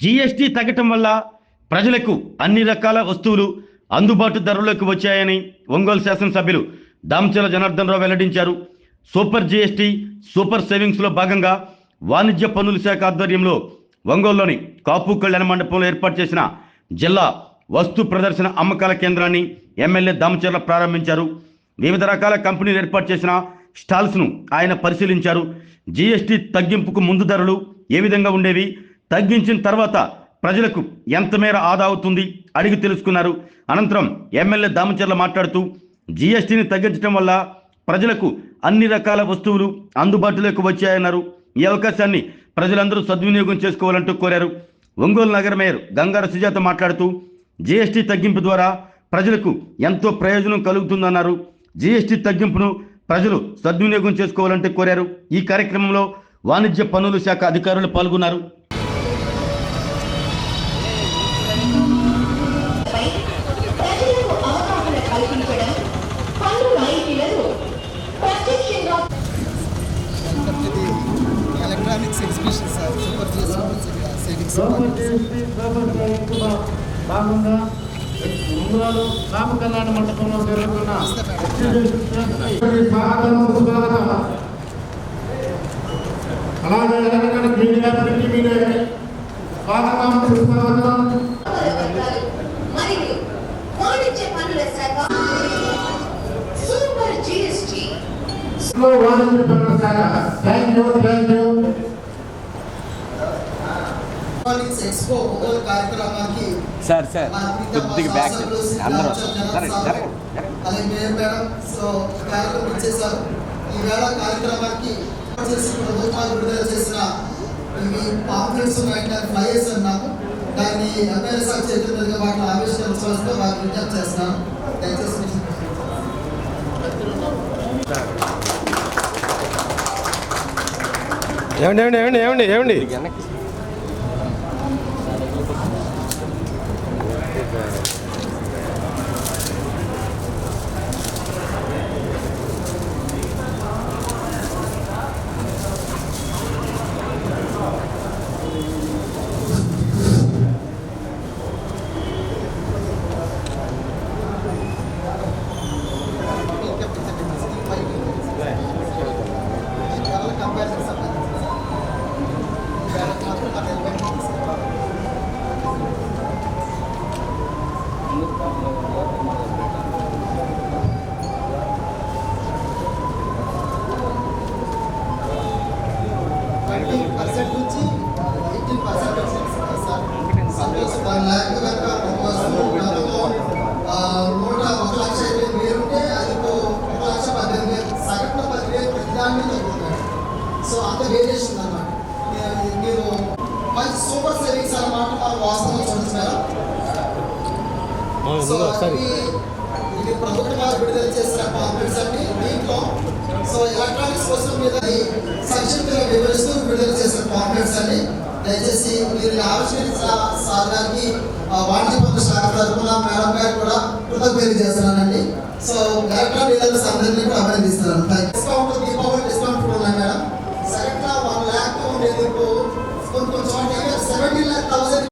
GST తగ్గటం వల్ల ప్రజలకు అన్ని రకాల వస్తువులు అందుబాటు ధరలోకి వచ్చాయని ఒంగోలు శాసనసభ్యులు దామచర్ల జనార్దన్ రావు వెల్లడించారు. సూపర్ జీఎస్టీ సూపర్ సేవింగ్స్లో భాగంగా వాణిజ్య పన్నుల శాఖ ఆధ్వర్యంలో ఒంగోలులోని కాపు కళ్యాణ మండపంలో ఏర్పాటు చేసిన జిల్లా వస్తు ప్రదర్శన అమ్మకాల కేంద్రాన్ని ఎమ్మెల్యే దామచర్ల ప్రారంభించారు. వివిధ రకాల కంపెనీలు ఏర్పాటు చేసిన స్టాల్స్ను ఆయన పరిశీలించారు. జీఎస్టీ తగ్గింపుకు ముందు ధరలు ఏ విధంగా ఉండేవి, తగ్గించిన తర్వాత ప్రజలకు ఎంత మేర ఆదా అవుతుంది అడిగి తెలుసుకున్నారు. అనంతరం ఎమ్మెల్యే దామచర్ల మాట్లాడుతూ జీఎస్టీని తగ్గించడం వల్ల ప్రజలకు అన్ని రకాల వస్తువులు అందుబాటులోకి వచ్చాయన్నారు. ఈ అవకాశాన్ని ప్రజలందరూ సద్వినియోగం చేసుకోవాలంటూ కోరారు. ఒంగోలు నగర మేయర్ గంగార సుజాత మాట్లాడుతూ జీఎస్టీ తగ్గింపు ద్వారా ప్రజలకు ఎంతో ప్రయోజనం కలుగుతుందన్నారు. జీఎస్టీ తగ్గింపును ప్రజలు సద్వినియోగం చేసుకోవాలంటూ కోరారు. ఈ కార్యక్రమంలో వాణిజ్య పన్నుల శాఖ అధికారులు పాల్గొన్నారు. Electronics exhibition sir super savings భాగంగా ఒంగోలు కాపు కళ్యాణ మండపంలో జరుగుతున్న స్వాగతం. అలాగే ఎలక్ట్రానిక్ మీడియా ప్రింట్ మీడియా స్వాగతం సుస్వాగతం. వాణిజ్య పన్నుల శాఖ థ్యాంక్ యూ. ఎక్స్పో ఒంగోలు కార్యక్రమానికి సార్ కొద్దిగా బ్యాక్ అందరూ అలాగే మేడం సో కార్యక్రమం ఇచ్చేసారు. ఈవేళ కార్యక్రమానికి ప్రభుత్వాలు విడుదల చేసిన ఇవి పాంప్లెట్స్ ఫ్లైయర్స్ అన్నాము. దాన్ని ఎమ్మెల్యే సార్ చేతుల మీదుగా వాటిని ఆవిష్కరించవలసిన వారికి విజ్ఞప్తి చేస్తున్నాను. దయచేసి ఏమండి సో అంత వేరియేషన్ అన్నమాట. మీరు మంచి సూపర్ సేవింగ్స్ అన్నమాట వాస్తవం చూడొచ్చు మేడం. సో ఇది ప్రభుత్వం వారు విడుదల చేసిన పాంప్లెట్స్ అన్ని దీంట్లో సో ఎలక్ట్రానిక్స్ వస్తువుల మీద సంక్షిప్తంగా వివరిస్తూ విడుదల చేసిన పాంప్లెట్స్ అన్ని దయచేసి మీరు ఆవిష్కరించిన సార్ గారికి వాణిజ్య పన్నుల శాఖ తరఫున మేడం గారికి కూడా కృతజ్ఞతలు చేస్తున్నానండి. సో ఎలక్ట్రానిక్ డీలర్స్ అందరినీ కూడా అభినందిస్తున్నాను. డిస్కౌంట్ దీపావళి డిస్కౌంట్ కూడా ఉన్నాయి మేడం. సెకండ్ 1 lakh ఉండేది ఇప్పుడు కొంచెం చోట 70,00,000.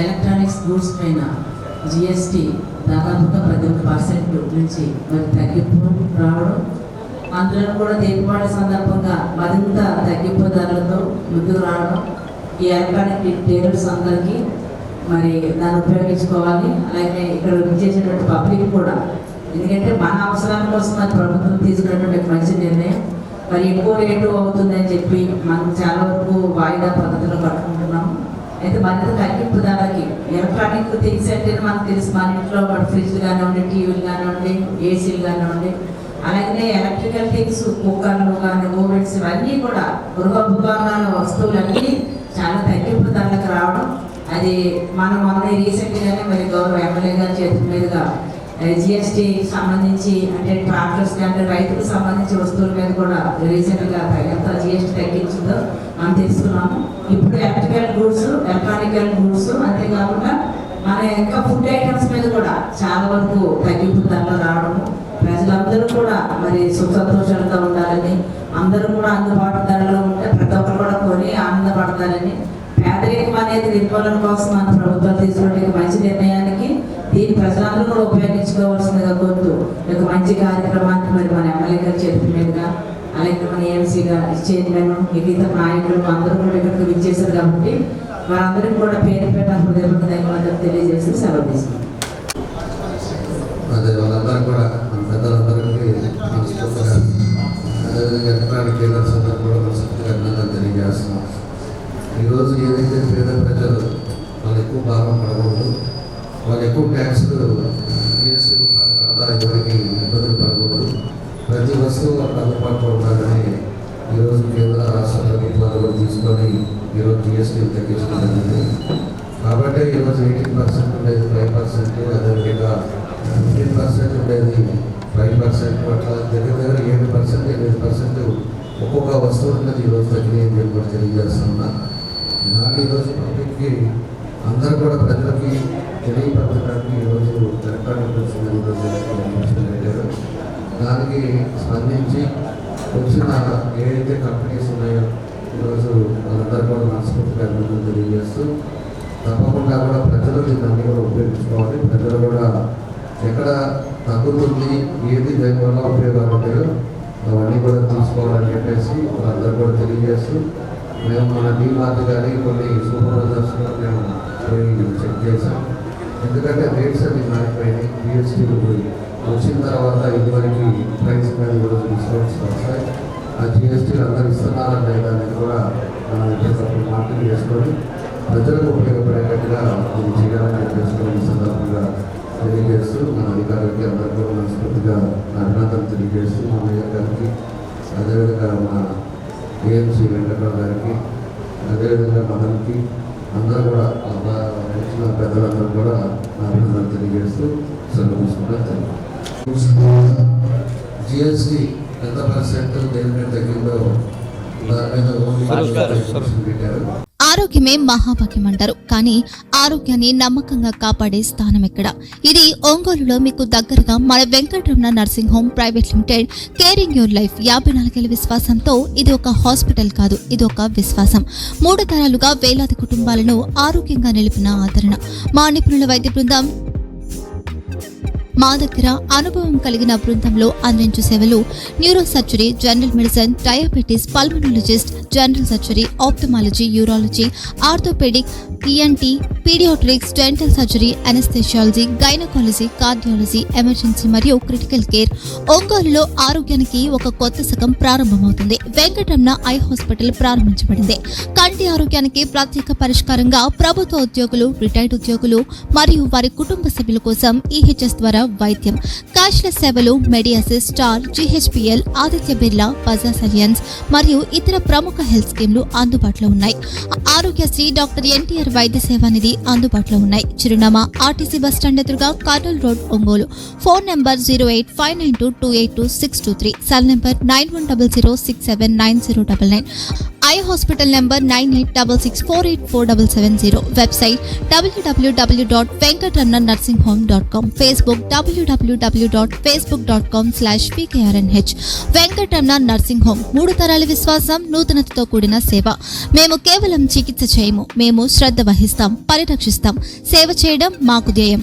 ఎలక్ట్రానిక్స్ గూడ్స్ పైన జిఎస్టీ దాదాపుగా 11% నుంచి మరి తగ్గింపు రావడం, అందులో కూడా దీపావళి సందర్భంగా మరింత తగ్గింపు ధరలతో ముందుకు రావడం, ఈ ఎలక్ట్రానిక్ రిటైలర్స్ అందరికీ మరి దాన్ని ఉపయోగించుకోవాలి. అలాగే ఇక్కడ చేసినటువంటి పబ్లిక్ కూడా, ఎందుకంటే మన అవసరాల కోసం అది ప్రభుత్వం తీసుకున్నటువంటి మంచి నిర్ణయం. మరి ఎక్కువ రేటు అవుతుందని చెప్పి మనం చాలా వరకు వాయిదా పద్ధతిలో కట్టుకుంటున్నాము. అయితే మరింత తగ్గింపు ధరకి ఎలక్ట్రానిక్ థింగ్స్ అంటే మనకు తెలుసు, మన ఇంట్లో ఫ్రిడ్జ్లు కానివ్వండి, టీవీలు కానివ్వండి, ఏసీలు కానివ్వండి, అలాగే ఎలక్ట్రికల్ థింగ్స్ కుక్కర్లు కానీ ఓవెన్స్ ఇవన్నీ కూడా గృహోపకరణాల వస్తువులన్నీ చాలా తగ్గింపు ధరలకు రావడం, అది మనం మొన్న రీసెంట్గానే మరి గౌరవ ఎమ్మెల్యే గారి చేతుల మీదుగా జిఎస్టీ సంబంధించి అంటే ట్రాక్టర్స్ అంటే రైతులకు సంబంధించి వస్తువుల మీద కూడా రీసెంట్గా ఎంత జిఎస్టీ తగ్గించిందో మనం తెలుసుకున్నాము. ఇప్పుడు ఎలక్ట్రికల్ గూడ్స్, ఎలక్ట్రానికల్ గూడ్స్ అంతేకాకుండా మన ఇంకా ఫుడ్ ఐటమ్స్ మీద కూడా చాలా వరకు తగ్గింపు ధరలు రావడము, ప్రజలందరూ కూడా మరి సుఖ సంతోషాలతో ఉండాలని, అందరూ కూడా అందుబాటు ధరలో ఉంటే ప్రతి ఒక్కరు కూడా కొని ఆనందపడతారని, పేదరికం అనేది నిర్మూలన కోసం మన ప్రభుత్వం తీసుకునే మంచి నిర్ణయానికి దీన్ని ప్రజలందరూ కూడా ఉపయోగించుకోవాల్సిందిగా కోరుతూ ఒక మంచి కార్యక్రమానికి మరి మన ఎమ్మెల్యే గారి చేతి మీదుగా అలాగే మన ఏఎంసీగా చైర్మన్ మిగతా నాయకులు అందరూ కూడా ఇక్కడికి విచ్చేశారు కాబట్టి వారందరికీ కూడా పేరు పెట్టిన హృదయపూర్వక ధన్యవాదాలు తెలియజేసి సెలవు తీసుకుంటాం. అదే వాళ్ళందరూ కూడా మన పెద్దలందరికీ మనస్ఫూర్తిగా అదేవిధంగా ఎలక్ట్రానిక్ డీలర్స్ అందరూ కూడా మనస్ఫూర్తిగా అభినందనలు తెలియజేస్తున్నాం. ఈరోజు ఏదైతే పేద ప్రజలు వాళ్ళు ఎక్కువ భాగం పడకూడదు, వాళ్ళు ఎక్కువ ట్యాక్స్లు జిఎస్టీ రూపాయలు కడతా ఎవరికి ఇబ్బందులు పడకూడదు, ప్రతి వస్తువు వాళ్ళకి అందుబాటులో ఉండాలని ఈరోజు కేంద్ర రాష్ట్ర ప్రభుత్వాలు కూడా తీసుకొని ఈరోజు జిఎస్టీ తగ్గించడం జరిగింది. కాబట్టి ఈరోజు 18% ఉండేది 5%, అదేవిధంగా 15% ఉండేది 5%, అట్లా దగ్గర 7%, 8% ఒక్కొక్క వస్తువు ఉన్నది ఈరోజు తగ్గినాయి నేను కూడా తెలియజేస్తున్నా. దాన్ని ఈరోజు పబ్లిక్కి అందరూ కూడా ప్రజలకి తెలియపరచడానికి ఈరోజు ఎలక్ట్రానిక్ గూడ్స్ పెట్టారు. దానికి స్పందించి వచ్చిన ఏదైతే కంపెనీస్ ఉన్నాయో ఈరోజు వాళ్ళందరూ కూడా మనస్ఫూర్తిగా అభినందనలు తెలియజేస్తూ తప్పకుండా కూడా ప్రజలు దీన్ని కూడా ఉపయోగించుకోవాలి. ప్రజలు కూడా ఎక్కడ తగ్గుతుంది, ఏది దానివల్ల ఉపయోగాలు ఉంటాయో అవన్నీ కూడా తీసుకోవాలని చెప్పేసి వాళ్ళందరూ కూడా తెలియజేస్తూ మేము మన డీమార్ట్ కానీ కొన్ని సూపర్వైజర్స్ కూడా మేము పోయి చెక్ చేసాం. ఎందుకంటే రేట్స్ అన్ని మారిపోయినాయి. జిఎస్టీ వచ్చిన తర్వాత ఇదివరకు ప్రైస్ మీద ఈరోజు డిస్కౌంట్స్ వస్తాయి. ఆ జిఎస్టీలు అందరూ ఇస్తున్నారా లేదా అనేది కూడా మనం ఎప్పటికప్పుడు మార్కెట్ చేసుకొని ప్రజలకు ఉపయోగపడేటట్టుగా ఇది చేయాలని చెప్పేసి సందర్భంగా తెలియజేస్తూ మన అధికారులకి అందరూ కూడా మనస్ఫూర్తిగా అభినందనలు తెలియజేస్తూ మా మేయర్ గారికి, అదేవిధంగా మా ఏఎంసీ వెంకట్రావు గారికి, అదేవిధంగా మదన్కి అందరూ కూడా వచ్చిన పెద్దలందరూ కూడా అభినందనలు తెలియజేస్తూ సెలవు తీసుకుంటారు. జిఎస్టీ ఎంత పర్సెంట్ దేని మీద తగ్గిందో దాని మీద పెట్టారు. ఆరోగ్యమే మహాభాగ్యం అంటారు, కానీ ఆరోగ్యాన్ని నమ్మకంగా కాపాడే స్థానం ఎక్కడ? ఇది ఒంగోలులో మీకు దగ్గరగా మన Venkataramana nursing home private limited. Caring your life 54 ఏళ్ల విశ్వాసంతో ఇది ఒక హాస్పిటల్ కాదు, ఇది ఒక విశ్వాసం. 3 తరాలుగా వేలాది కుటుంబాలను ఆరోగ్యంగా నిలిపిన ఆదరణ. మా నిపుణుల వైద్య బృందం మా దగ్గర అనుభవం కలిగిన బృందంలో అందించే సేవలు neuro surgery, general medicine, diabetes, pulmonologist, general surgery, ophthalmology, urology, orthopaedic, ENT, paediatrics, dental surgery, anaesthesiology, gynaecology, cardiology, emergency మరియు క్రిటికల్ కేర్. ఒంగోలులో ఆరోగ్యానికి ఒక కొత్త శకం ప్రారంభమవుతుంది. వెంకటరమణ ఐ హాస్పిటల్ ప్రారంభించబడింది. కంటి ఆరోగ్యానికి ప్రత్యేక పరిష్కారంగా ప్రభుత్వ ఉద్యోగులు, రిటైర్డ్ ఉద్యోగులు మరియు వారి కుటుంబ సభ్యుల కోసం ఈహెచ్ఎస్ ద్వారా వైద్యం, క్యాష్లెస్ సేవలు, Mediassist, Star, GHPL, Aditya Birla, Bajaj Allianz మరియు ఇతర ప్రముఖ హెల్త్ స్కీమ్లు అందుబాటులో ఉన్నాయి. ఆరోగ్యశ్రీ, డాక్టర్ ఎన్టీఆర్ వైద్య సేవా నిధి అందుబాటులో ఉన్నాయి. చిరునామా ఆర్టీసీ బస్టాండ్ ఎదురుగా, Kurnool road, Ongole. Phone number 08592282623, cell number 9100679099. Eye hospital number 9866484770. Website www.venkatramanarsinghome.com. Facebook www.facebook.com/pkrnh. Venkataramana nursing home 3 తరాల విశ్వాసం, నూతనతతో కూడిన సేవ. మేము కేవలం చికిత్స చేయము, మేము శ్రద్ధ వహిస్తాం, పరిరక్షిస్తాం. సేవ చేయడం మాకు ధ్యేయం.